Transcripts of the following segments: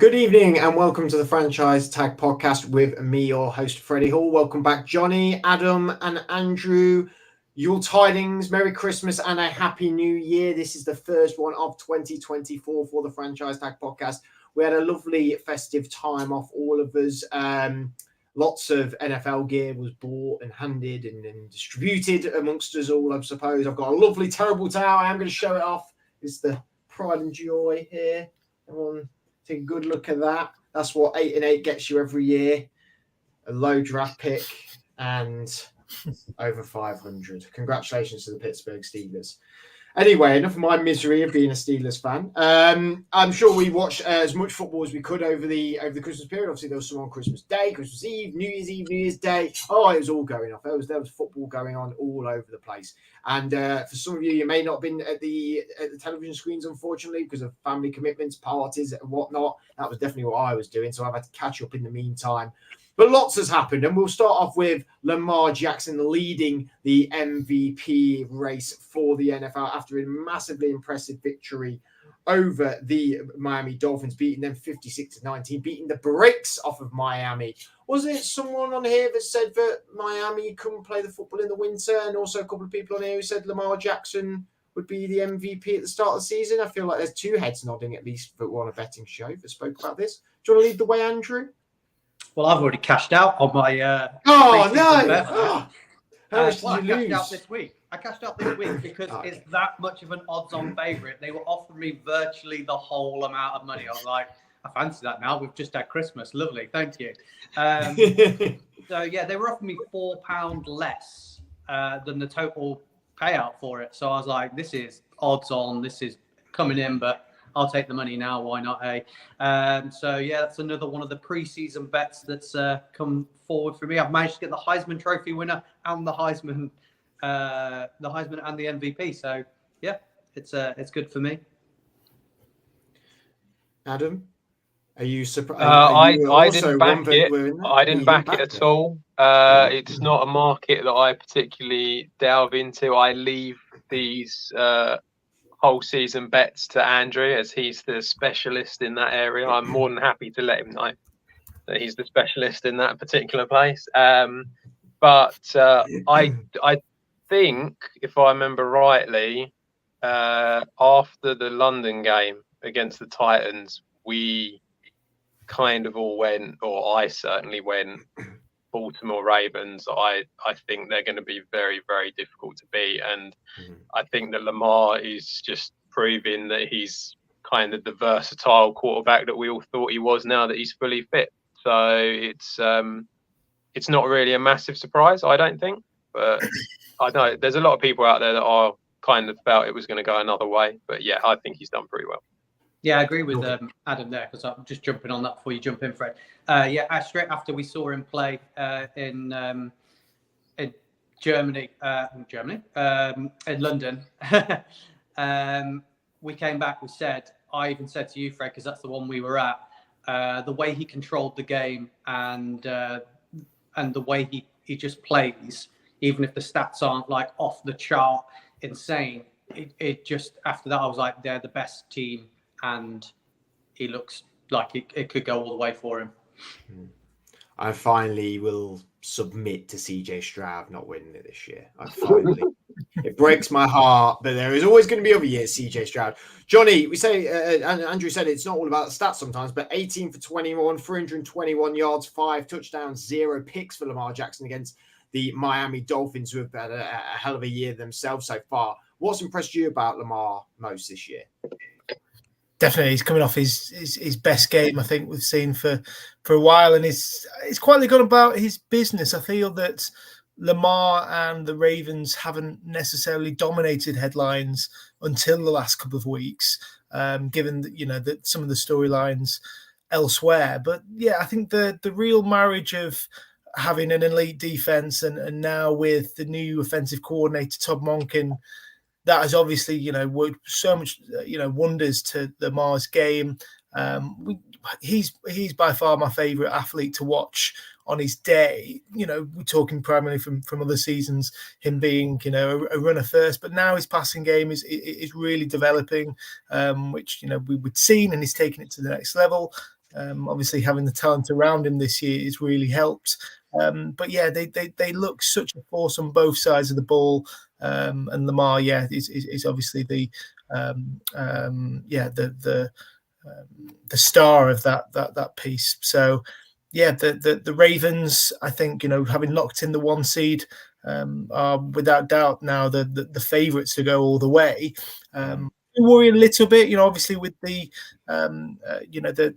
Good evening and welcome to the Franchise Tag Podcast with me, your host, Freddie Hall. Welcome back, Johnny, Adam and Andrew. Yule tidings, Merry Christmas and a Happy New Year. This is the first one of 2024 for the Franchise Tag Podcast. We had a lovely festive time off, all of us. Lots of NFL gear was bought and handed and distributed amongst us all, I suppose. I've got a lovely, terrible towel. I am going to show it off. It's the pride and joy here. Everyone take a good look at that. That's what 8 and 8 gets you every year. A low draft pick and over 500. Congratulations to the Pittsburgh Steelers. Anyway, enough of my misery of being a Steelers fan. I'm sure we watched as much football as we could over the Christmas period. Obviously, there was some on Christmas Day, Christmas Eve, New Year's Day. Oh, it was all going off. There was football going on all over the place. And for some of you, you may not have been at the television screens, unfortunately, because of family commitments, parties, and whatnot. That was definitely what I was doing. So I've had to catch up in the meantime. But lots has happened, and we'll start off with Lamar Jackson leading the MVP race for the NFL after a massively impressive victory over the Miami Dolphins, beating them 56-19, beating the brakes off of Miami. Was it someone on here that said that Miami couldn't play the football in the winter, and also a couple of people on here who said Lamar Jackson would be the MVP at the start of the season? I feel like there's two heads nodding at least that were on a betting show that spoke about this. Do you want to lead the way, Andrew? Well, I've already cashed out on my. Oh no! How much did you lose? I cashed out this week because it's that much of an odds-on favourite. They were offering me virtually the whole amount of money. I was like, I fancy that now. We've just had Christmas. Lovely, thank you. So yeah, they were offering me £4 less than the total payout for it. So I was like, this is odds-on. This is coming in, but I'll take the money now. Why not? So yeah, that's another one of the preseason bets that's come forward for me. I've managed to get the Heisman Trophy winner and the Heisman and the MVP. So yeah, it's good for me. Adam, are you surprised? I didn't back it. I didn't back it at all. It's not a market that I particularly delve into. I leave these whole season bets to Andrew, as he's the specialist in that area. I'm more than happy to let him know that he's the specialist in that particular place. But I think, if I remember rightly, after the London game against the Titans, we kind of all went, or I certainly went, Baltimore Ravens. I think they're going to be very, very difficult to beat. And I think that Lamar is just proving that he's kind of the versatile quarterback that we all thought he was now that he's fully fit. So it's not really a massive surprise, I don't think. But I know there's a lot of people out there that are kind of felt it was going to go another way. But yeah, I think he's done pretty well. Yeah, I agree with Adam there, because I'm just jumping on that before you jump in, Fred. Straight after we saw him play in Germany, in London, we came back. We said, I even said to you, Fred, because that's the one we were at, the way he controlled the game and the way he just plays, even if the stats aren't like off the chart, insane. It just, after that, I was like, they're the best team. And he looks like it could go all the way for him. I finally will submit to CJ Stroud not winning it this year. It breaks my heart, but there is always going to be other years, CJ Stroud. Johnny, we say, Andrew said it's not all about the stats sometimes, but 18 for 21, 321 yards, 5 touchdowns, 0 picks for Lamar Jackson against the Miami Dolphins, who have had a hell of a year themselves so far. What's impressed you about Lamar most this year? Definitely, he's coming off his best game, I think, we've seen for a while, and he's quietly gone about his business. I feel that Lamar and the Ravens haven't necessarily dominated headlines until the last couple of weeks, given that, that some of the storylines elsewhere. But yeah, I think the real marriage of having an elite defense and now with the new offensive coordinator, Todd Monken, that has obviously, worked so much, wonders to Lamar's game. He's by far my favourite athlete to watch on his day. We're talking primarily from other seasons, him being, a runner first, but now his passing game is really developing, which, we'd seen, and he's taking it to the next level. Obviously, having the talent around him this year has really helped. But yeah, they look such a force on both sides of the ball. And Lamar, is obviously the star of that piece. So yeah, the Ravens, I think, having locked in the 1 seed, are without doubt now the favourites to go all the way. Worry a little bit, obviously with the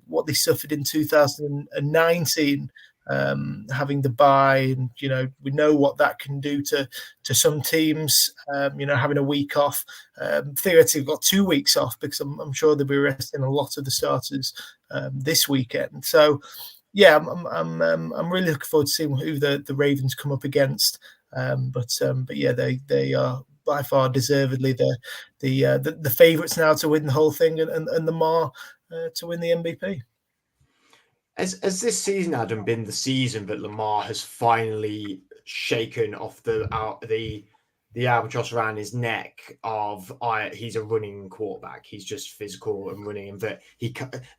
what they suffered in 2019, having the bye, and we know what that can do to some teams. Having a week off, theoretically got 2 weeks off, because I'm sure they'll be resting a lot of the starters this weekend. So yeah, I'm really looking forward to seeing who the Ravens come up against. But yeah, they are by far deservedly the favourites now to win the whole thing, and Lamar to win the MVP. Has this season, Adam, been the season that Lamar has finally shaken off the albatross around his neck of he's a running quarterback, he's just physical and running, and that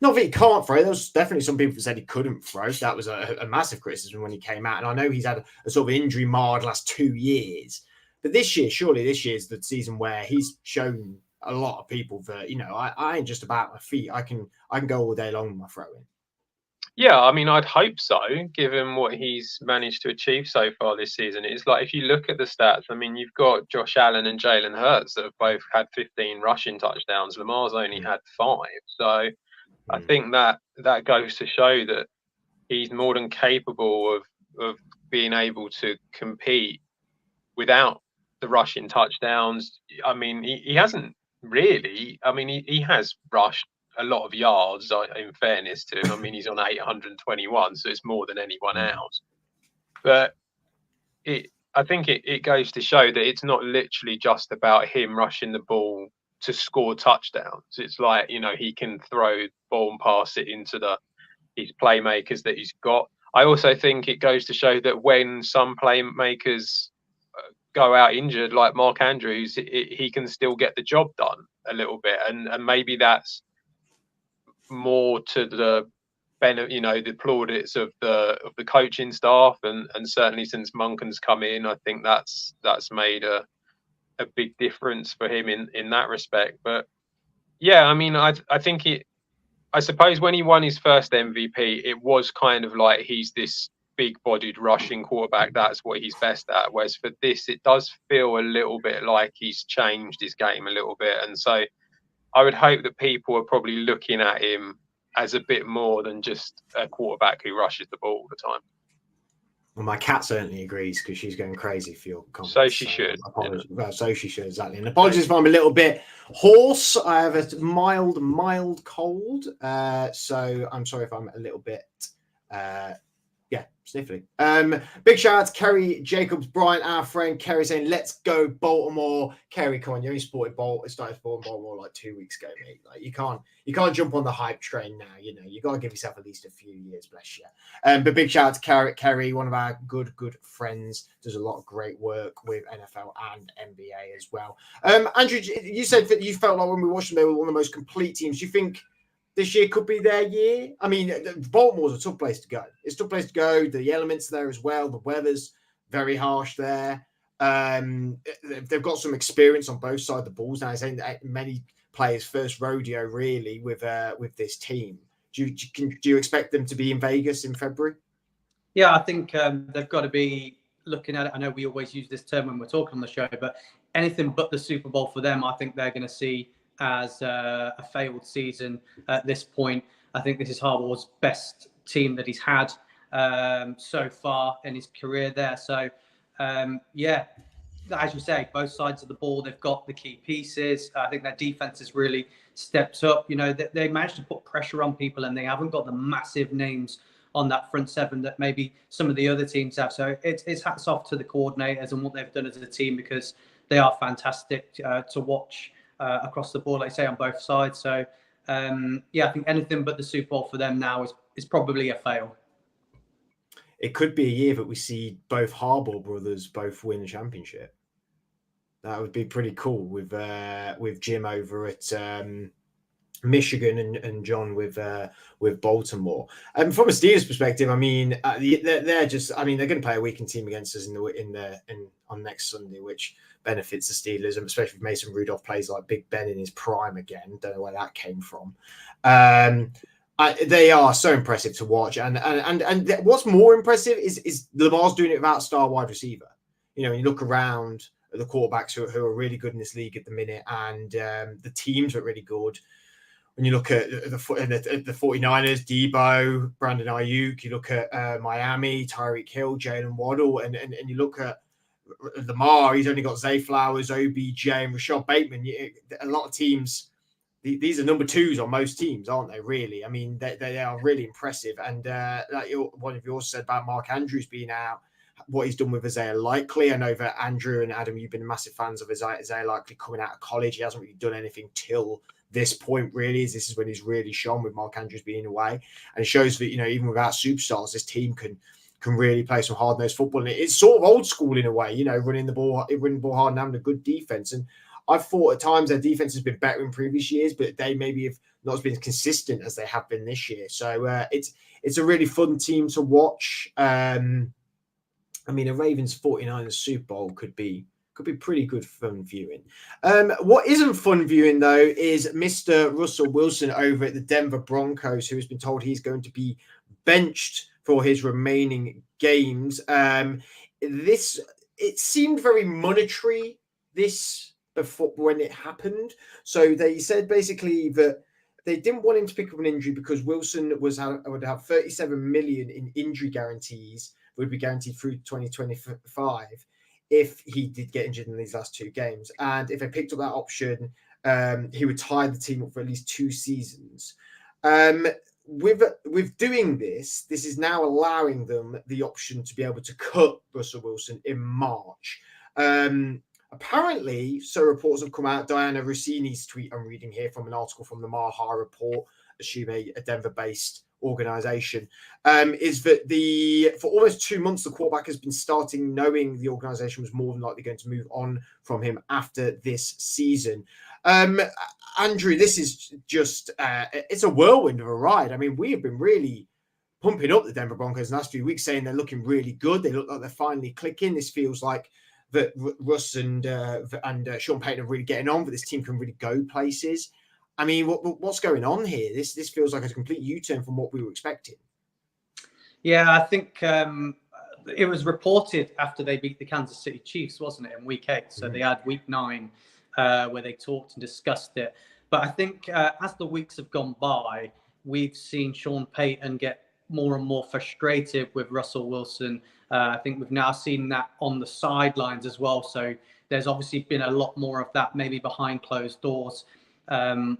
not that he can't throw? There was definitely some people who said he couldn't throw. So that was a massive criticism when he came out, and I know he's had a sort of injury marred last 2 years, but surely this year's the season where he's shown a lot of people that I ain't just about my feet. I can go all day long with my throwing. Yeah, I mean, I'd hope so, given what he's managed to achieve so far this season. It's like, if you look at the stats, I mean, you've got Josh Allen and Jalen Hurts that have both had 15 rushing touchdowns. Lamar's only had 5. So I think that goes to show that he's more than capable of being able to compete without the rushing touchdowns. I mean, he hasn't really. I mean, he has rushed a lot of yards, in fairness to him. I mean, he's on 821, so it's more than anyone else. But I think it goes to show that it's not literally just about him rushing the ball to score touchdowns. It's like, he can throw the ball and pass it into his playmakers that he's got. I also think it goes to show that when some playmakers go out injured, like Mark Andrews, he can still get the job done a little bit, and maybe that's more to the benefit, the plaudits of the coaching staff, and certainly since Monken's come in, I think that's made a big difference for him in that respect. But yeah, I mean, I think I suppose when he won his first MVP, it was kind of like he's this big-bodied rushing quarterback. That's what he's best at. Whereas for this, it does feel a little bit like he's changed his game a little bit, and so I would hope that people are probably looking at him as a bit more than just a quarterback who rushes the ball all the time. Well, my cat certainly agrees, because she's going crazy for your comments. So she should. Well, so she should, exactly. And apologies if I'm a little bit hoarse. I have a mild cold. So I'm sorry if I'm a little bit sniffly. Big shout out to Kerry Jacobs Bryant, our friend Kerry, saying, "Let's go Baltimore." Kerry, come on, you only started supporting Baltimore like 2 weeks ago, mate. Like, you can't jump on the hype train now. You got to give yourself at least a few years, bless you. But big shout out to Kerry, one of our good friends, does a lot of great work with NFL and NBA as well. Andrew, you said that you felt like when we watched them, they were one of the most complete teams. Do you think this year could be their year? I mean, Baltimore's a tough place to go. It's a tough place to go. The elements there as well. The weather's very harsh there. They've got some experience on both sides of the balls now. I think many players' first rodeo really with this team. Do you expect them to be in Vegas in February? Yeah, I think they've got to be looking at it. I know we always use this term when we're talking on the show, but anything but the Super Bowl for them, I think they're going to see as a failed season at this point. I think this is Harbaugh's best team that he's had so far in his career there. So, as you say, both sides of the ball, they've got the key pieces. I think their defense has really stepped up. They managed to put pressure on people, and they haven't got the massive names on that front seven that maybe some of the other teams have. So it's hats off to the coordinators and what they've done as a team, because they are fantastic to watch across the board, like I say, on both sides. So, I think anything but the Super Bowl for them now is probably a fail. It could be a year that we see both Harbaugh brothers both win the championship. That would be pretty cool with Jim over at Michigan and John with Baltimore. From a Steelers perspective, I mean, they're just, I mean, they're going to play a weakened team against us on next Sunday, which benefits the Steelers, and especially if Mason Rudolph plays like Big Ben in his prime again. Don't know where that came from. They are so impressive to watch, and what's more impressive is Lamar's doing it without star wide receiver. You know, when you look around at the quarterbacks who are really good in this league at the minute, and the teams are really good. When you look at the 49ers, Debo, Brandon Ayuk, you look at Miami, Tyreek Hill, Jalen Waddle, and you look at Lamar, he's only got Zay Flowers, OBJ, and Rashad Bateman. A lot of teams, these are number twos on most teams, aren't they, really? I mean, they are really impressive. And like one of yours said about Mark Andrews being out, what he's done with Isaiah Likely. I know that Andrew and Adam, you've been massive fans of Isaiah Likely coming out of college. He hasn't really done anything till this point, really. This is when he's really shone, with Mark Andrews being away. And it shows that, you know, even without superstars, this team can really play some hard-nosed football. And it's sort of old school in a way, you know, running the ball hard and having a good defense. And I've thought at times their defense has been better in previous years, but they maybe have not been as consistent as they have been this year. So it's a really fun team to watch. I mean, a Ravens 49ers Super Bowl could be pretty good fun viewing. What isn't fun viewing, though, is Mr. Russell Wilson over at the Denver Broncos, who has been told he's going to be benched for his remaining games. It seemed very monetary this before when it happened. So they said basically that they didn't want him to pick up an injury because Wilson would have 37 million in injury guarantees, would be guaranteed through 2025 if he did get injured in these last two games. And if they picked up that option, he would tie the team up for at least 2 seasons. With doing this is now allowing them the option to be able to cut Russell Wilson in March. Apparently, so reports have come out. Diana Rossini's tweet I'm reading here from an article from the Maha Report, assuming a Denver-based organization, is that for almost 2 months, the quarterback has been starting knowing the organization was more than likely going to move on from him after this season. Andrew, this is just, it's a whirlwind of a ride. I mean, we have been really pumping up the Denver Broncos in the last few weeks, saying they're looking really good. They look like they're finally clicking. This feels like that Russ and Sean Payton are really getting on, but this team can really go places. I mean, what's going on here? This feels like a complete U-turn from what we were expecting. Yeah, I think it was reported after they beat the Kansas City Chiefs, wasn't it, in Week 8? So they had Week 9 where they talked and discussed it. But I think as the weeks have gone by, we've seen Sean Payton get more and more frustrated with Russell Wilson. I think we've now seen that on the sidelines as well. So there's obviously been a lot more of that maybe behind closed doors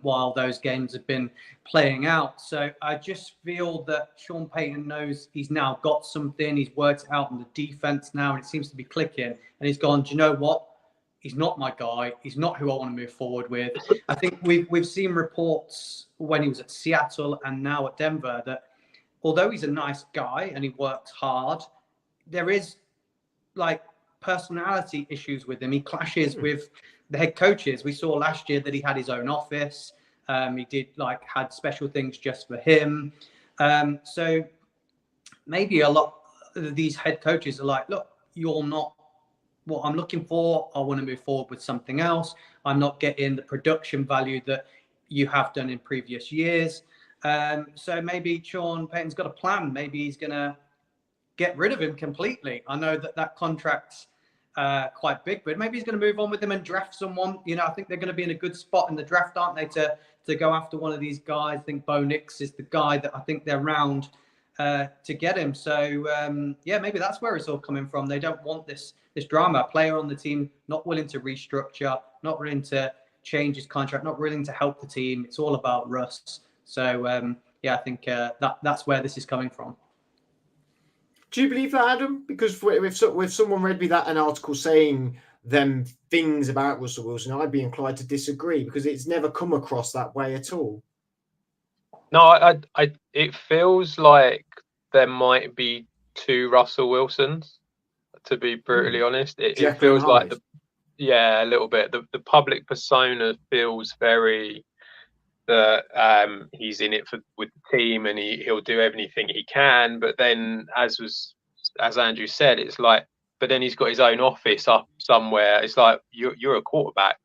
while those games have been playing out. So I just feel that Sean Payton knows he's now got something. He's worked it out on the defense now, and it seems to be clicking. And he's gone, do you know what? He's not my guy. He's not who I want to move forward with. I think we've seen reports when he was at Seattle and now at Denver that although he's a nice guy and he works hard, there is like personality issues with him. He clashes with the head coaches. We saw last year that he had his own office. He did had special things just for him. So maybe a lot of these head coaches are like, look, you're not what I'm looking for. I want to move forward with something else. I'm not getting the production value that you have done in previous years. So maybe Sean Payton's got a plan. Maybe he's going to get rid of him completely. I know that contract's quite big, but maybe he's going to move on with him and draft someone. You know, I think they're going to be in a good spot in the draft, aren't they, to go after one of these guys. I think Bo Nix is the guy that I think they're round to get him. So, yeah, maybe that's where it's all coming from. They don't want this drama. A player on the team not willing to restructure, not willing to change his contract, not willing to help the team. It's all about Russ. So, yeah, I think that's where this is coming from. Do you believe that, Adam? Because if someone read me an article saying them things about Russell Wilson, I'd be inclined to disagree because it's never come across that way at all. No, it feels like there might be 2 Russell Wilsons, to be brutally honest. It feels like a little bit. The public persona feels very that he's in it with the team and he'll do everything he can. But then, as Andrew said, it's like, but then he's got his own office up somewhere. It's like you're a quarterback.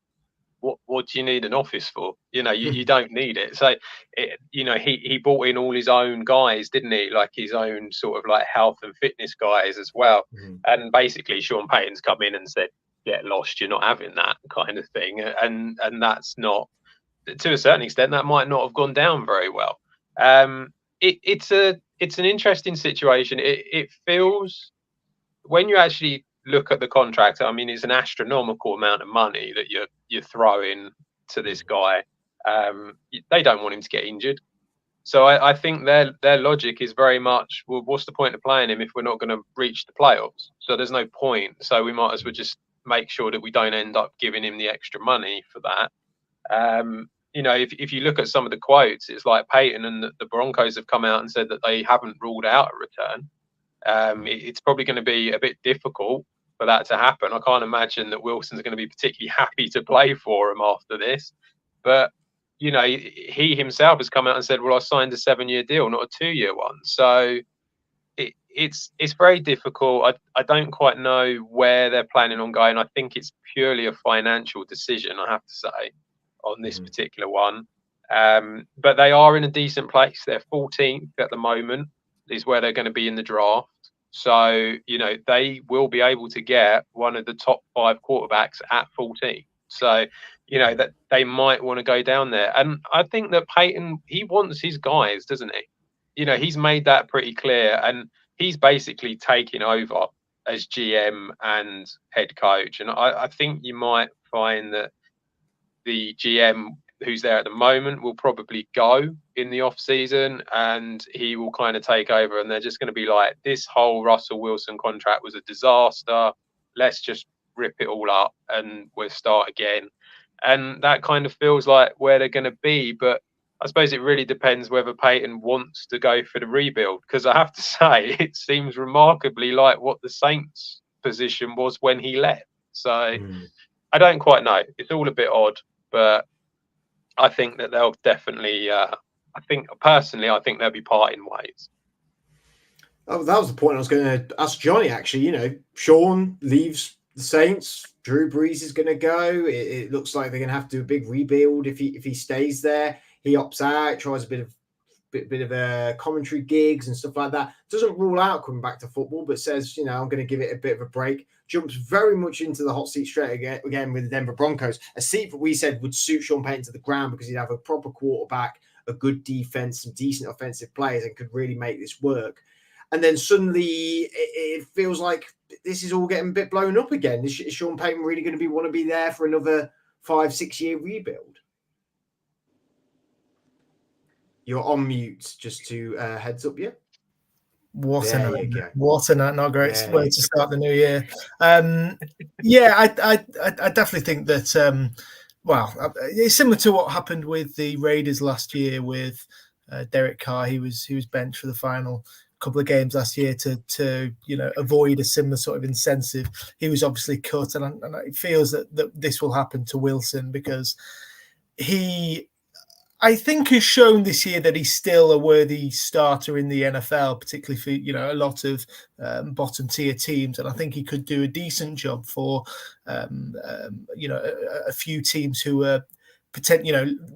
What do you need an office for? You don't need it. So, he brought in all his own guys, didn't he? Like his own sort of like health and fitness guys as well. Mm-hmm. And basically, Sean Payton's come in and said, "Get lost. You're not having that," kind of thing. And that's not, to a certain extent, that might not have gone down very well. It's an interesting situation. It feels, when you actually look at the contract, I mean, it's an astronomical amount of money that you're throwing to this guy. They don't want him to get injured. So I think their logic is very much, well, what's the point of playing him if we're not going to reach the playoffs? So there's no point. So we might as well just make sure that we don't end up giving him the extra money for that. If you look at some of the quotes, it's like Payton and the Broncos have come out and said that they haven't ruled out a return. It's probably going to be a bit difficult for that to happen. I can't imagine that Wilson's going to be particularly happy to play for him after this. But, he himself has come out and said, well, I signed a 7-year deal, not a 2-year one. So it's very difficult. I don't quite know where they're planning on going. I think it's purely a financial decision, I have to say, on this particular one. But they are in a decent place. They're 14th at the moment, is where they're going to be in the draft. So, they will be able to get one of the top 5 quarterbacks at 14. So, that they might want to go down there. And I think that Payton, he wants his guys, doesn't he? He's made that pretty clear. And he's basically taking over as GM and head coach. And I think you might find that the GM who's there at the moment will probably go in the off season, and he will kind of take over, and they're just going to be like, this whole Russell Wilson contract was a disaster. Let's just rip it all up and we'll start again. And that kind of feels like where they're going to be. But I suppose it really depends whether Payton wants to go for the rebuild, because I have to say, it seems remarkably like what the Saints position was when he left. So I don't quite know. It's all a bit odd, but I think that they'll definitely, I think they'll be parting ways. Oh, that was the point I was going to ask Johnny, actually. Sean leaves the Saints. Drew Brees is going to go. It looks like they're going to have to do a big rebuild if he stays there. He opts out, tries a bit of commentary gigs and stuff like that. Doesn't rule out coming back to football, but says, I'm going to give it a bit of a break. Jumps very much into the hot seat straight again with the Denver Broncos, a seat that we said would suit Sean Payton to the ground because he'd have a proper quarterback, a good defense, some decent offensive players, and could really make this work. And then suddenly it feels like this is all getting a bit blown up again. Is Sean Payton really going to want to be there for another 5-6 year rebuild? You're on mute, just to heads up you. What a night. Not a great way to start the new year. I definitely think that, it's similar to what happened with the Raiders last year with Derek Carr. He was benched for the final couple of games last year to avoid a similar sort of incentive. He was obviously cut, and it feels that this will happen to Wilson, because I think has shown this year that he's still a worthy starter in the NFL, particularly for a lot of bottom tier teams, and I think he could do a decent job for a few teams who are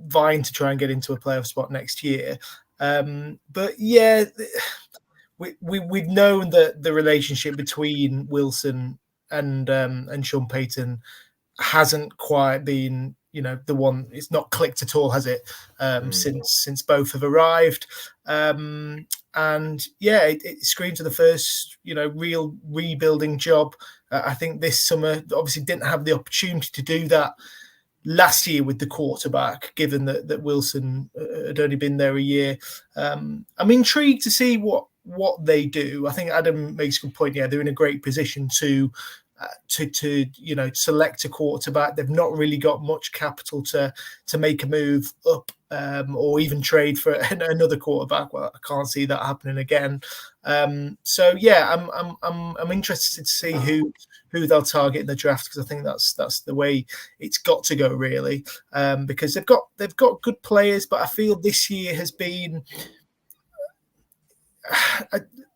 vying to try and get into a playoff spot next year. We've known that the relationship between Wilson and Sean Payton hasn't quite been the one. It's not clicked at all, has it? Since both have arrived, it screams of the first real rebuilding job. I think this summer obviously didn't have the opportunity to do that last year with the quarterback, given that Wilson had only been there a year. I'm intrigued to see what they do. I think Adam makes a good point. Yeah, they're in a great position to select a quarterback. They've not really got much capital to make a move up or even trade for another quarterback. Well, I can't see that happening again. I'm interested to see who they'll target in the draft, because I think that's the way it's got to go, really, because they've got good players, but I feel this year has been.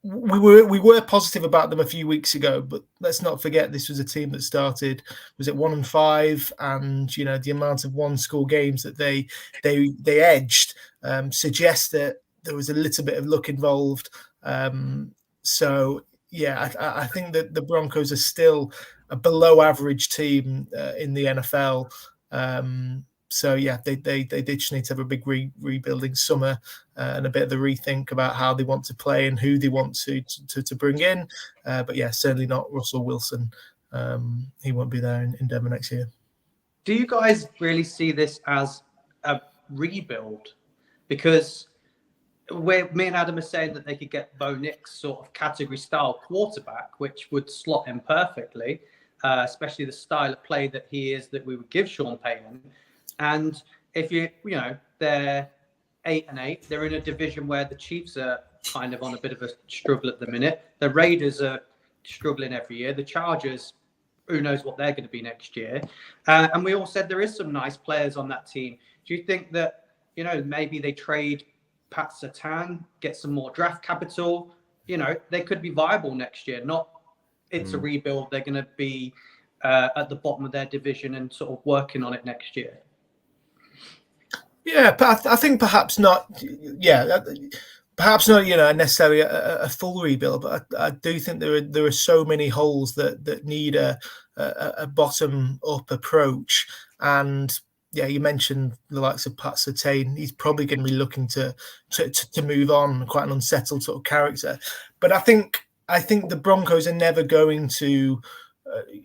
We were positive about them a few weeks ago, but let's not forget this was a team that started, was it 1-5, and the amount of one-score games that they edged suggests that there was a little bit of luck involved. So yeah, I think that the Broncos are still a below-average team in the NFL. So yeah, they just need to have a big rebuilding summer and a bit of the rethink about how they want to play and who they want to bring in. But yeah, certainly not Russell Wilson. He won't be there in Denver next year. Do you guys really see this as a rebuild? Because me and Adam are saying that they could get Bo Nix sort of category style quarterback, which would slot him perfectly, especially the style of play that he is that we would give Sean Payton. And if they're 8-8, they're in a division where the Chiefs are kind of on a bit of a struggle at the minute. The Raiders are struggling every year. The Chargers, who knows what they're going to be next year. And we all said there is some nice players on that team. Do you think that, maybe they trade Pat Surtain, get some more draft capital? They could be viable next year. Not it's a rebuild. They're going to be at the bottom of their division and sort of working on it next year. Yeah, but I think perhaps not. Yeah, perhaps not. Necessarily a full rebuild, but I do think there are so many holes that need a bottom up approach. And yeah, you mentioned the likes of Pat Surtain. He's probably going to be looking to move on. Quite an unsettled sort of character. But I think the Broncos are never going to.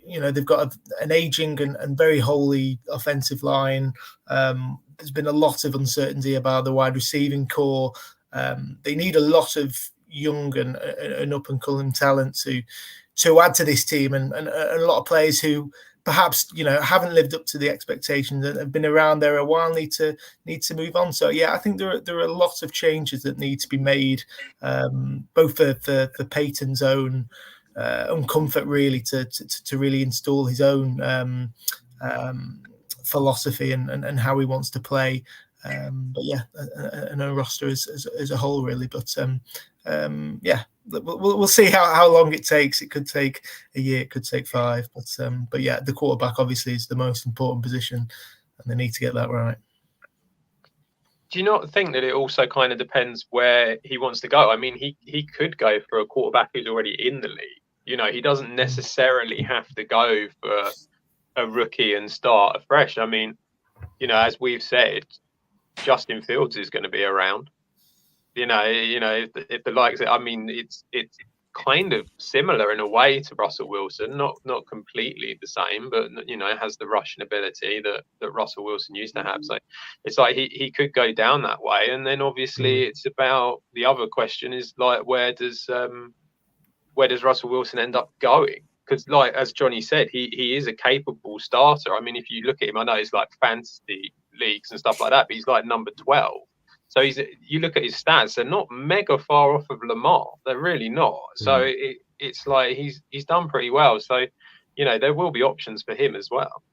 They've got an aging and very holy offensive line. There's been a lot of uncertainty about the wide receiving core. They need a lot of young and up and coming talent to add to this team, and a lot of players who perhaps haven't lived up to the expectations and have been around there a while need to move on. So yeah, I think there are a lot of changes that need to be made, both for Peyton's own comfort, really, to really install his own philosophy and how he wants to play. But yeah, and a roster as a whole, really. But yeah, we'll see how long it takes. It could take a year, it could take 5. But yeah, the quarterback obviously is the most important position, and they need to get that right. Do you not think that it also kind of depends where he wants to go? I mean, he could go for a quarterback who's already in the league. He doesn't necessarily have to go for a rookie and start afresh. I mean, as we've said, Justin Fields is going to be around. If the likes, I mean, it's kind of similar in a way to Russell Wilson, not completely the same, but has the rushing ability that Russell Wilson used to have. So it's like he could go down that way, and then obviously it's about the other question is like where does Russell Wilson end up going? Because, like as Johnny said, he is a capable starter. I mean, if you look at him, I know it's like fantasy leagues and stuff like that, but he's like number 12. So you look at his stats; they're not mega far off of Lamar. They're really not. So it's like he's done pretty well. So there will be options for him as well.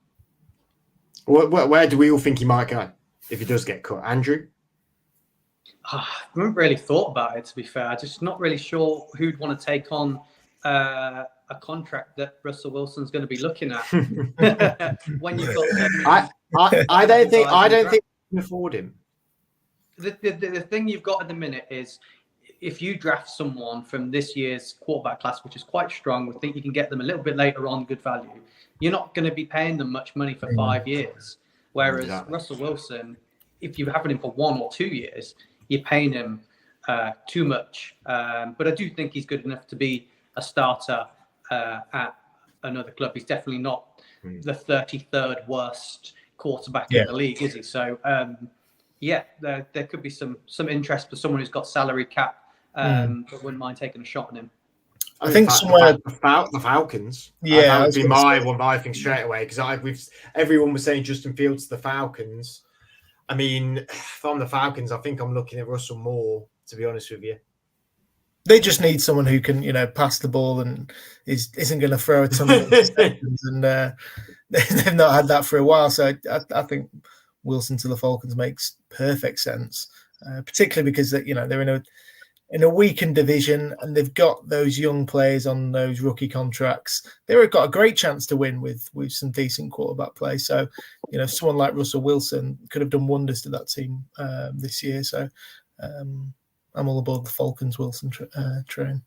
Where do we all think he might go if he does get cut, Andrew? I haven't really thought about it, to be fair. I'm just not really sure who'd want to take on a contract that Russell Wilson's going to be looking at when you've got. I don't think we can afford him. The thing you've got at the minute is if you draft someone from this year's quarterback class, which is quite strong, we think you can get them a little bit later on, good value. You're not going to be paying them much money for 5 years. Whereas Russell Wilson, if you're having him for 1 or 2 years, you're paying him too much. But I do think he's good enough to be a starter at another club. He's definitely not the 33rd worst quarterback in the league, is he? So, there could be some interest for someone who's got salary cap, but wouldn't mind taking a shot on him. I think somewhere the Falcons. Yeah, that would be my thing straight away, because everyone was saying Justin Fields to the Falcons. I mean, if I'm the Falcons, I think I'm looking at Russell more, to be honest with you. They just need someone who can, pass the ball and isn't going to throw a ton of interceptions. And they've not had that for a while. So I think Wilson to the Falcons makes perfect sense, particularly because they're in a weakened division and they've got those young players on those rookie contracts. They've got a great chance to win with some decent quarterback play. So, someone like Russell Wilson could have done wonders to that team this year. So, I'm all aboard the Falcons Wilson train.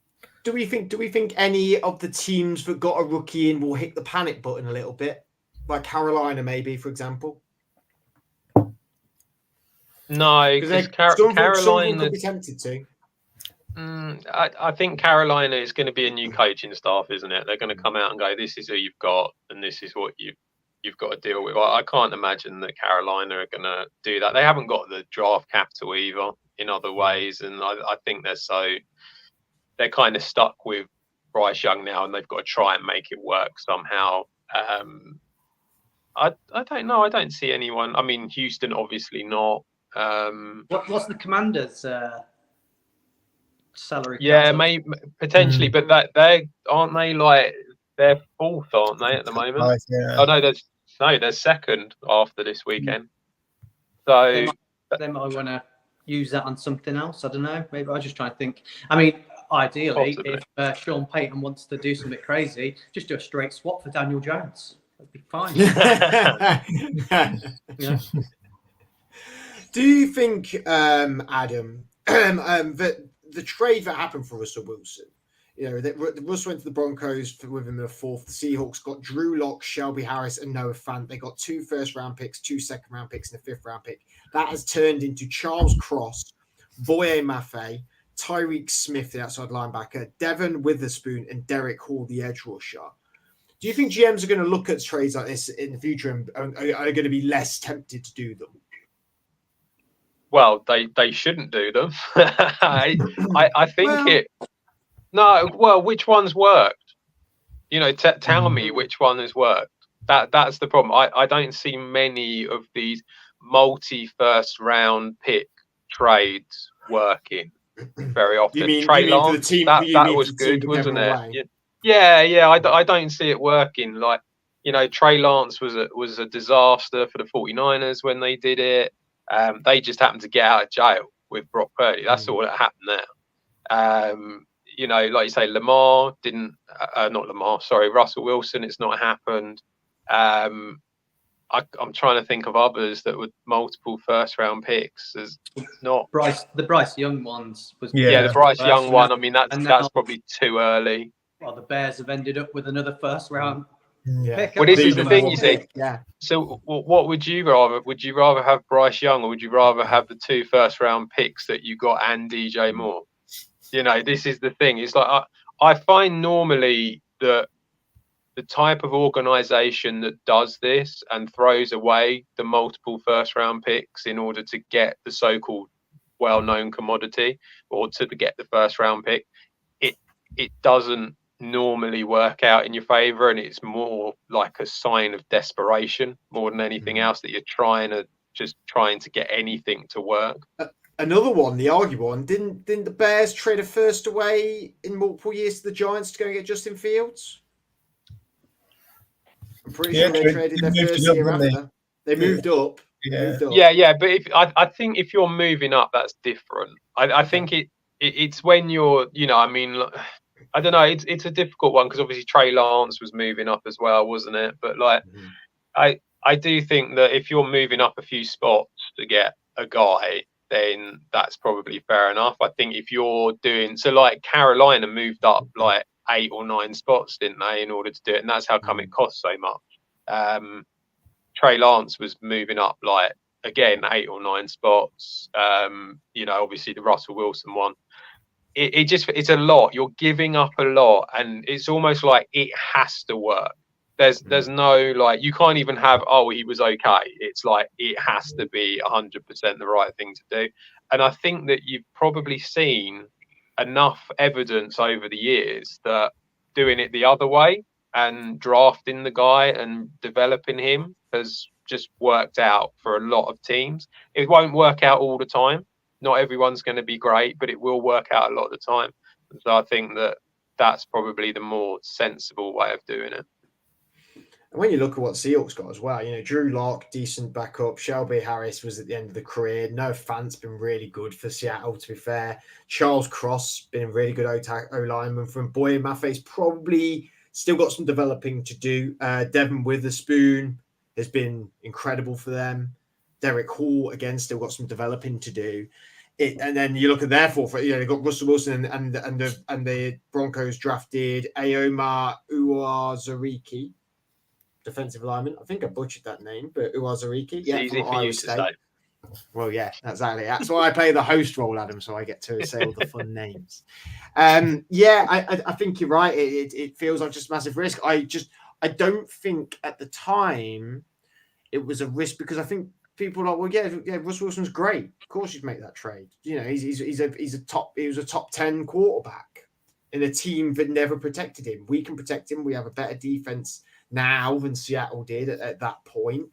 Do we think any of the teams that got a rookie in will hit the panic button a little bit, like Carolina, maybe, for example? No, because Carolina could be tempted to. I think Carolina is going to be a new coaching staff, isn't it? They're going to come out and go, "This is who you've got, and this is what you've got to deal with." I can't imagine that Carolina are going to do that. They haven't got the draft capital either in other ways, and I think they're kind of stuck with Bryce Young now, and they've got to try and make it work somehow. I don't know. I don't see anyone. I mean, Houston obviously not. What's the Commanders' salary? Yeah, maybe potentially, but that they're fourth, aren't they, at the moment? Right, yeah. Oh no, they're second after this weekend. So they might want to use that on something else. I don't know. Maybe I was just trying to think. I mean, ideally, possibly. If Sean Payton wants to do something crazy, just do a straight swap for Daniel Jones. That'd be fine. Do you think, Adam, that the trade that happened for Russell Wilson, that Russell went to the Broncos with him in the fourth. The Seahawks got Drew Lock, Shelby Harris, and Noah Fant. They got 2 first-round picks, 2 second-round picks, and a 5th-round pick. That has turned into Charles Cross, Boye Mafe, Tyreek Smith, the outside linebacker, Devon Witherspoon, and Derek Hall, the edge rusher. Do you think GMs are going to look at trades like this in the future and are going to be less tempted to do them? Well, they shouldn't do them. I think No, well, which one's worked? Tell me which one has worked. That's the problem. I don't see many of these multi-first round pick trades working very often. Trey Lance, that was good, wasn't it? Yeah. I don't see it working. Like, Trey Lance was a disaster for the 49ers when they did it. They just happened to get out of jail with Brock Purdy. That's all that happened there. Like you say, Russell Wilson, it's not happened. I'm trying to think of others that were multiple first-round picks. There's not the Bryce Young ones. The Bryce Young one. I mean, that's probably too early. Well, the Bears have ended up with another first-round pick. Well, this is the thing, you see. Yeah. So, what would you rather? Would you rather have Bryce Young, or would you rather have the 2 first-round picks that you got and DJ Moore? This is the thing. It's like I find normally that the type of organization that does this and throws away the multiple first-round picks in order to get the so-called well-known commodity or to get the first-round pick, it doesn't normally work out in your favor, and it's more like a sign of desperation more than anything else, that you're trying to get anything to work. Another one, the arguable one, didn't the Bears trade a first away in multiple years to the Giants to go and get Justin Fields? I'm pretty sure they traded their first year after. They moved up. Yeah, but I think if you're moving up, that's different. I think it's when you're, I don't know. It's a difficult one because obviously Trey Lance was moving up as well, wasn't it? But I do think that if you're moving up a few spots to get a guy, then that's probably fair enough. I think if you're doing like Carolina moved up like 8 or 9 spots, didn't they, in order to do it, and that's how come it costs so much. Trey Lance was moving up like again 8 or 9 spots. Obviously the Russell Wilson one. It's a lot. You're giving up a lot, and it's almost like it has to work. There's no you can't even have he was okay. It's like it has to be 100% the right thing to do. And I think that you've probably seen enough evidence over the years that doing it the other way and drafting the guy and developing him has just worked out for a lot of teams. It won't work out all the time. Not everyone's going to be great, but it will work out a lot of the time. So I think that's probably the more sensible way of doing it. And when you look at what Seahawks got as well, Drew Lock, decent backup. Shelby Harris was at the end of the career. Noah Fant's been really good for Seattle, to be fair. Charles Cross, been a really good O-lineman from Boyer. Maffei's probably still got some developing to do. Devin Witherspoon has been incredible for them. Derek Hall, again, still got some developing to do. And then you look at their forefront, they've got Russell Wilson and the Broncos drafted Aoma Uwazurike, defensive lineman. I think I butchered that name, but Uwazurike. Yeah, easy for you to say. Well, yeah, exactly. That's why I play the host role, Adam, so I get to say all the fun names. I think you're right. It feels like just a massive risk. I don't think at the time it was a risk, because I think people are like, well, yeah, Russell Wilson's great. Of course, you'd make that trade. He was a top 10 quarterback in a team that never protected him. We can protect him. We have a better defense now than Seattle did at that point.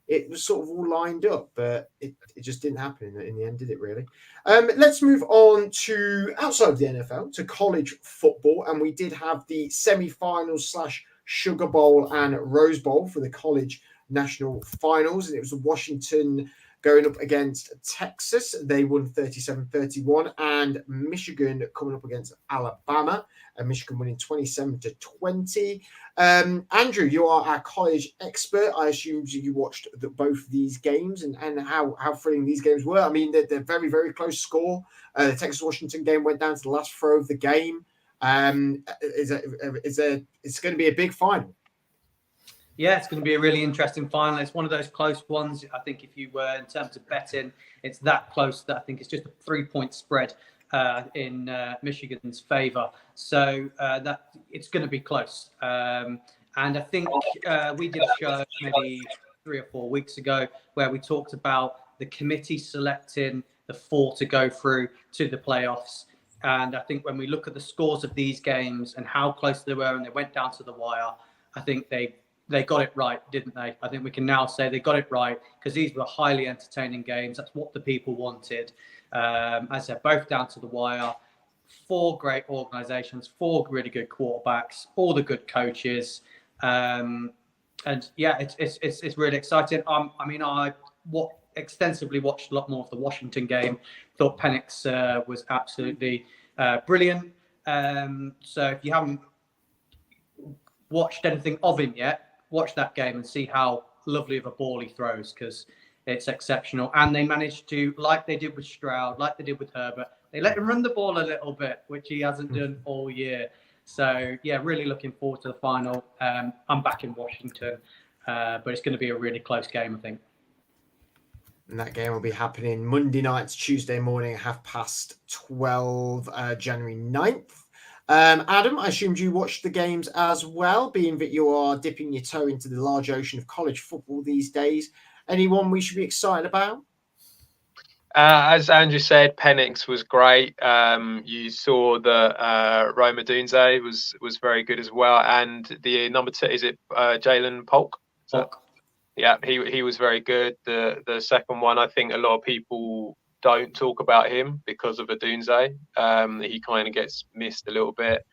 It was sort of all lined up, but it just didn't happen in the end, did it really? Let's move on to outside of the NFL, to college football. And we did have the semi-finals / Sugar Bowl and Rose Bowl for the college national finals. And it was Washington going up against Texas. They won 37-31, and Michigan coming up against Alabama, and Michigan winning 27-20. Andrew, you are our college expert. I assume you watched both these games and how thrilling these games were. I mean, they're very, very close score. The Texas-Washington game went down to the last throw of the game. It's going to be a big final. Yeah, it's going to be a really interesting final. It's one of those close ones. I think if you were, in terms of betting, it's that close that I think it's just a 3-point spread in Michigan's favor. So that it's going to be close. And I think we did a show maybe 3 or 4 weeks ago where we talked about the committee selecting the 4 to go through to the playoffs. And I think when we look at the scores of these games and how close they were and they went down to the wire, I think they got it right, didn't they? I think we can now say they got it right, because these were highly entertaining games. That's what the people wanted. As I said, both down to the wire. 4 great organizations, 4 really good quarterbacks, all the good coaches. And yeah, it's really exciting. I extensively watched a lot more of the Washington game. Thought Penix was absolutely brilliant. So if you haven't watched anything of him yet, watch that game and see how lovely of a ball he throws, because it's exceptional. And they managed to, like they did with Stroud, like they did with Herbert, they let him run the ball a little bit, which he hasn't done all year. So yeah, really looking forward to the final. I'm back in Washington, but it's going to be a really close game, I think. And that game will be happening Monday night to Tuesday morning, 12:30, January 9th. Adam, I assumed you watched the games as well, being that you are dipping your toe into the large ocean of college football these days. Anyone we should be excited about? As Andrew said, Penix was great. You saw that Rome Odunze was very good as well. And the number 2, is it Jalen Polk? Polk. Yeah, he was very good. The second one, I think a lot of people don't talk about him because of Odunze. He kind of gets missed a little bit.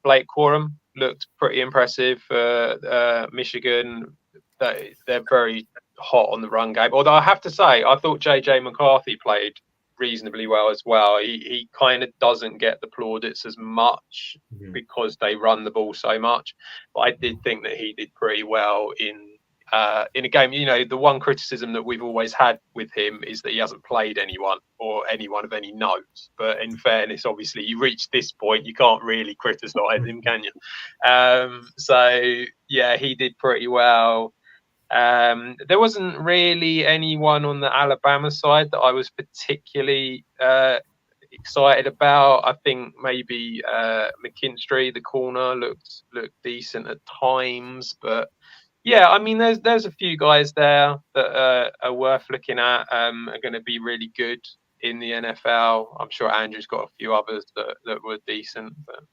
Blake Corum looked pretty impressive for Michigan. They're very hot on the run game. Although I have to say, I thought JJ McCarthy played reasonably well as well. He kind of doesn't get the plaudits as much because they run the ball so much. But I did think that he did pretty well in a game. The one criticism that we've always had with him is that he hasn't played anyone of any note. But in fairness, obviously, you reach this point, you can't really criticise him, can you? So yeah, he did pretty well. There wasn't really anyone on the Alabama side that I was particularly excited about. I think maybe McKinstry, the corner, looked decent at times, but yeah, I mean, there's a few guys there that are worth looking at. Are going to be really good in the NFL. I'm sure Andrew's got a few others that were decent. But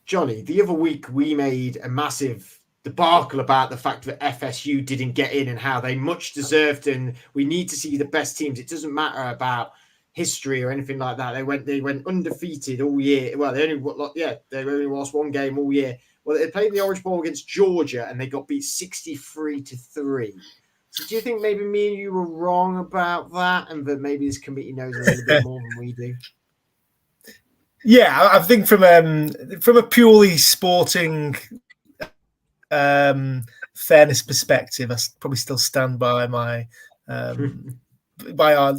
Johnny, the other week we made a massive debacle about the fact that FSU didn't get in and how they much deserved, and we need to see the best teams. It doesn't matter about history or anything like that. They went undefeated all year. Well, they only lost one game all year. Well, they played the Orange Bowl against Georgia and they got beat 63-3. So do you think maybe me and you were wrong about that, and that maybe this committee knows a little bit more than we do? Yeah, I think from a purely sporting fairness perspective, I probably still stand by my by our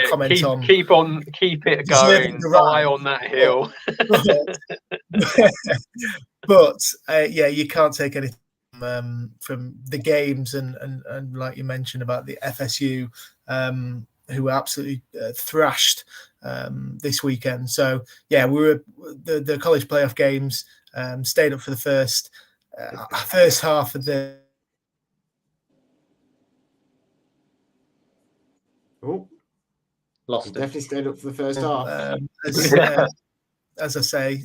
comment on keep it going, die on that hill. But you can't take anything from the games and like you mentioned about the FSU, who were absolutely thrashed this weekend. So yeah, we were the college playoff games, stayed up for the first half of the. Oh, lost it. Definitely stayed up for the first half. As I say,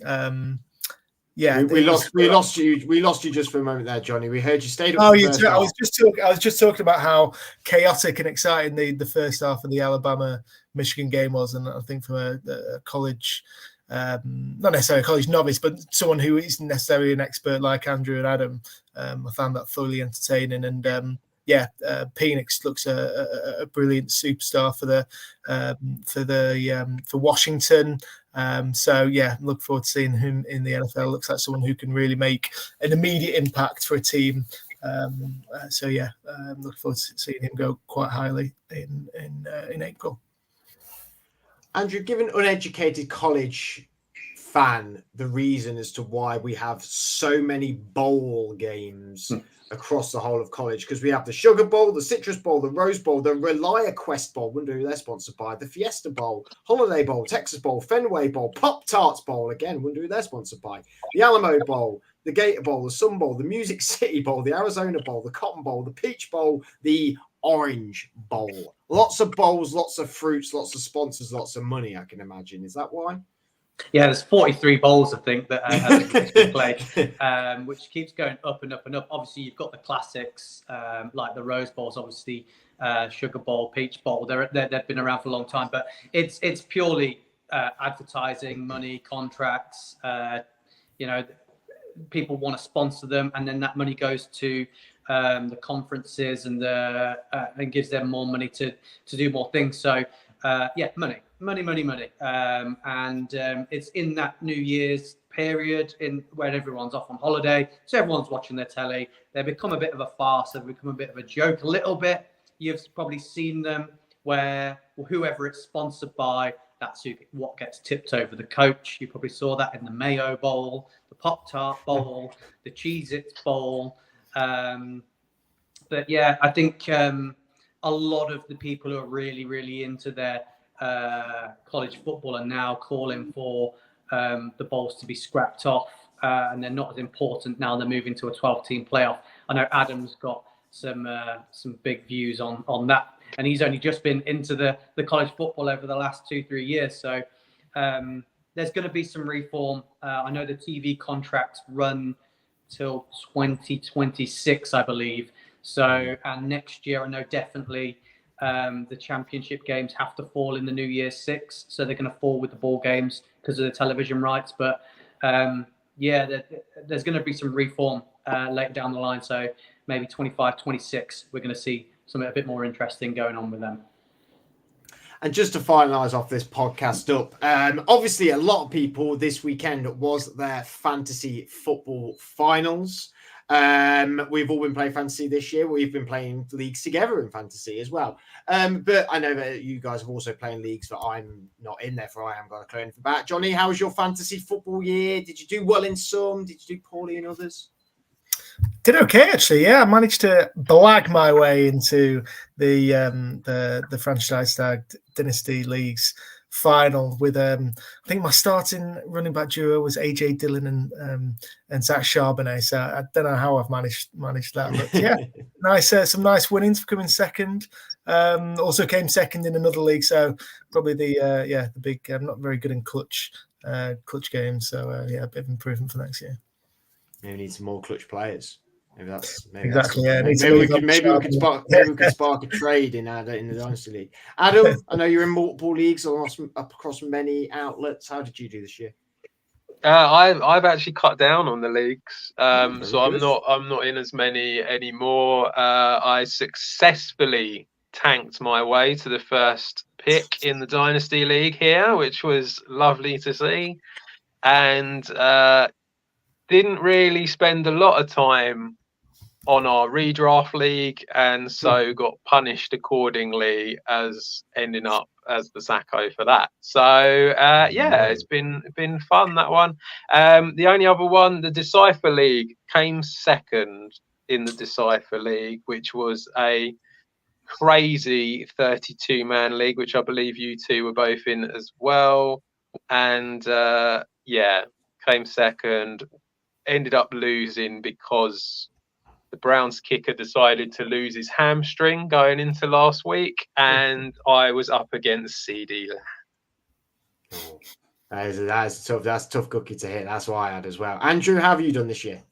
we lost you just for a moment there, Johnny. We heard you stayed up. I was just talking about how chaotic and exciting the first half of the Alabama-Michigan game was, and I think from a college, not necessarily a college novice, but someone who isn't necessarily an expert like Andrew and Adam, I found that thoroughly entertaining. And Penix looks a brilliant superstar for Washington. So yeah, look forward to seeing him in the NFL. Looks like someone who can really make an immediate impact for a team. Look forward to seeing him go quite highly in April. Andrew, give an uneducated college fan the reason as to why we have so many bowl games across the whole of college, because we have the Sugar Bowl, the Citrus Bowl, the Rose Bowl, the Relia Quest Bowl, wonder who they're sponsored by, the Fiesta Bowl, Holiday Bowl, Texas Bowl, Fenway Bowl, Pop-Tarts Bowl, again, wonder who they're sponsored by, the Alamo Bowl, the Gator Bowl, the Sun Bowl, the Music City Bowl, the Arizona Bowl, the Cotton Bowl, the Peach Bowl, the Orange Bowl. Lots of bowls, lots of fruits, lots of sponsors, lots of money, I can imagine. Is that why? Yeah, there's 43 bowls, I think, that have been played, which keeps going up and up and up. Obviously, you've got the classics, like the Rose Bowls, obviously, Sugar Bowl, Peach Bowl. They've been around for a long time, but it's purely advertising, money, contracts. People want to sponsor them, and then that money goes to the conferences and gives them more money to do more things. So, money. It's in that New Year's period when everyone's off on holiday, so everyone's watching their telly. They become a bit of a farce. They become a bit of a joke a little bit. You've probably seen them where whoever it's sponsored by, that's what gets tipped over the coach. You probably saw that in the Mayo Bowl, the Pop-Tart Bowl, the Cheez-Its Bowl. But yeah, I think a lot of the people who are really, really into their college football are now calling for the bowls to be scrapped off, and they're not as important now. They're moving to a 12-team playoff. I know Adam's got some big views on that, and he's only just been into the college football over the last 2-3 years. So there's going to be some reform. I know the TV contracts run till 2026, I believe. So, and next year, I know definitely the championship games have to fall in the New Year's 6, so they're going to fall with the ball games because of the television rights. But there's going to be some reform later down the line. So maybe 25, 26, we're going to see something a bit more interesting going on with them. And just to finalise off this podcast up, obviously a lot of people this weekend was their fantasy football finals. We've all been playing fantasy this year. We've been playing leagues together in fantasy as well. But I know that you guys have also playing leagues that I'm not in there for. I haven't got a clue anything about. Johnny, how was your fantasy football year? Did you do well in some? Did you do poorly in others? Did okay, actually. Yeah, I managed to blag my way into the franchise tag dynasty leagues final with I think my starting running back duo was AJ Dillon and Zach Charbonnet. So I don't know how I've managed that, but yeah, nice. Some nice winnings for coming second. Also came second in another league. So probably the big. I'm not very good in clutch games. So a bit of improvement for next year. Maybe need some more clutch players. Exactly. Maybe we could spark a trade in the Dynasty League. Adam, I know you're in multiple leagues across many outlets. How did you do this year? I've actually cut down on the leagues, so good. I'm not in as many anymore. I successfully tanked my way to the first pick in the Dynasty League here, which was lovely to see, and didn't really spend a lot of time on our redraft league, and so got punished accordingly, as ending up as the Sacco for that. So it's been fun, that one. The only other one, the Decipher League, came second in the Decipher League, which was a crazy 32-man league, which I believe you two were both in as well. And came second. Ended up losing because the Browns kicker decided to lose his hamstring going into last week, and I was up against CD. That's a tough cookie to hit. That's what I had as well. Andrew, how have you done this year?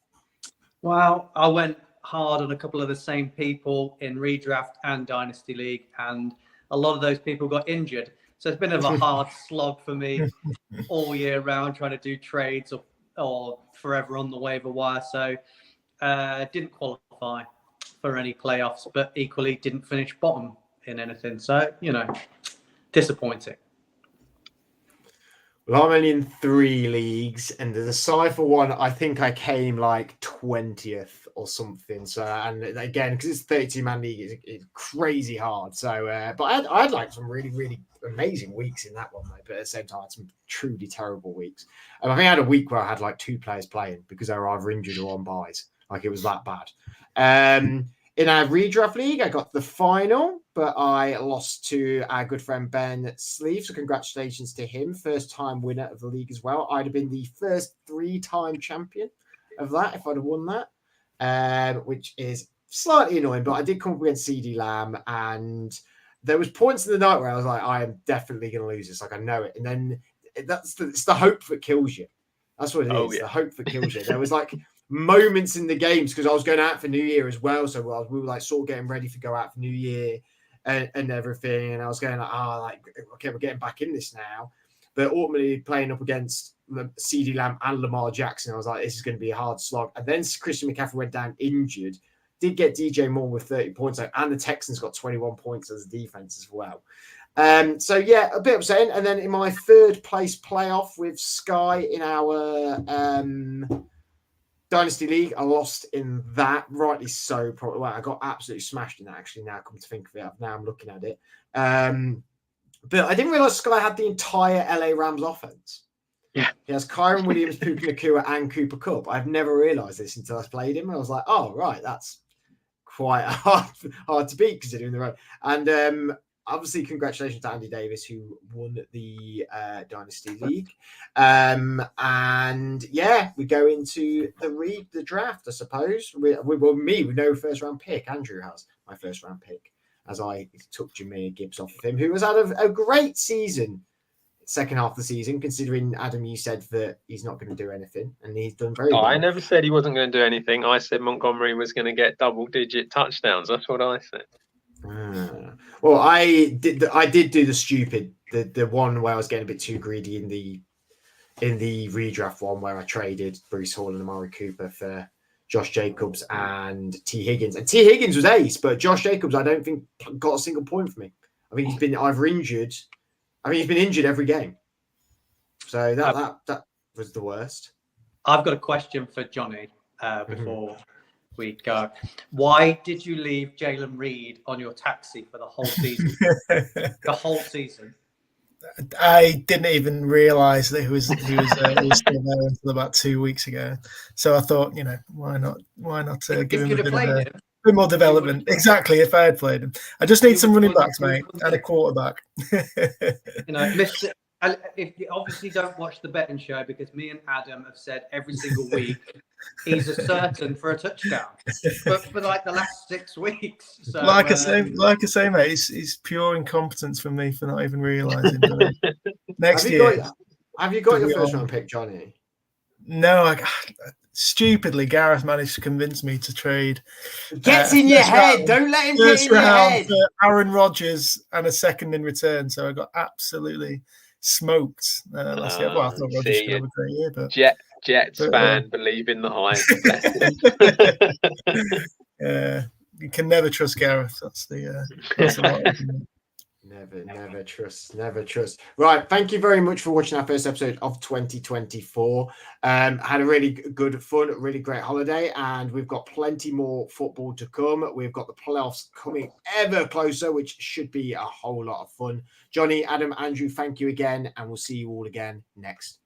Well, I went hard on a couple of the same people in redraft and Dynasty League, and a lot of those people got injured. So it's been a hard slog for me all year round, trying to do trades or forever on the waiver wire. So didn't qualify for any playoffs, but equally didn't finish bottom in anything. So, disappointing. Well, I'm only in 3 leagues, and the Decipher one, I think I came like 20th or something. So, and again, because it's a 32-man league, it's crazy hard. So, but I had like some really, really amazing weeks in that one, mate. But at the same time, I had some truly terrible weeks. And I think I had a week where I had like 2 players playing because they were either injured or on buys. Like, it was that bad. In our redraft league, I got the final, but I lost to our good friend Ben Sleeve. So congratulations to him. First time winner of the league as well. I'd have been the first 3-time champion of that if I'd have won that, which is slightly annoying. But I did come up against CD Lamb, and there was points in the night where I was like, I am definitely going to lose this. Like, I know it. And then it's the hope that kills you. That's what it is. Yeah. The hope that kills you. There was like moments in the games because I was going out for New Year as well. So we were like sort of getting ready to go out for New Year and everything. And I was going like, okay, we're getting back in this now. But ultimately playing up against CD Lamb and Lamar Jackson, I was like, this is going to be a hard slog. And then Christian McCaffrey went down injured. Did get DJ Moore with 30 points, and the Texans got 21 points as a defense as well. So yeah, a bit upsetting. And then in my 3rd place playoff with Sky in our Dynasty League, I lost in that, rightly so. Probably, well, I got absolutely smashed in that, actually, now come to think of it. Now I'm looking at it. But I didn't realize Sky had the entire LA Rams offense. Yeah. He has Kyron Williams, Puka Nacua, and Cooper Kupp. I've never realized this until I played him. I was like, oh, right, that's quite hard to beat considering the run. And obviously, congratulations to Andy Davis, who won the Dynasty League. And yeah, we go into the draft, I suppose. With no first round pick. Andrew has my first round pick, as I took Jameer Gibbs off of him, who has had a great season, second half of the season, considering, Adam, you said that he's not going to do anything, and he's done very well. I never said he wasn't going to do anything. I said Montgomery was going to get double-digit touchdowns. That's what I said. Well, I did do the stupid, the one where I was getting a bit too greedy in the redraft one, where I traded Bruce Hall and Amari Cooper for Josh Jacobs and T. Higgins. And T. Higgins was ace, but Josh Jacobs, I don't think got a single point for me. I think he's been either injured. I mean, he's been injured every game. So that was the worst. I've got a question for Johnny before we go. Why did you leave Jalen Reed on your taxi for the whole season? The whole season. I didn't even realise that he was still there until about 2 weeks ago. So I thought, why not give him a bit more development? Exactly, if I had played him. I just need some running backs, mate, and a quarterback. If you obviously don't watch the betting show, because me and Adam have said every single week he's a certain for a touchdown, but for like the last 6 weeks. So, like I say, mate, it's pure incompetence from me for not even realising. Next year, have you got your first round pick, Johnny? No, stupidly, Gareth managed to convince me to trade. Gets in your head. Don't let him get in your head. For Aaron Rodgers and a second in return. So I got absolutely smoked last year. Well, I thought Rodgers could have a great year, but Jets fan believe in the hype. Yeah, you can never trust Gareth. That's the Never trust. Right, thank you very much for watching our first episode of 2024. Had a really good fun, really great holiday, and we've got plenty more football to come. We've got the playoffs coming ever closer, which should be a whole lot of fun. Johnny, Adam, Andrew, thank you again, and we'll see you all again next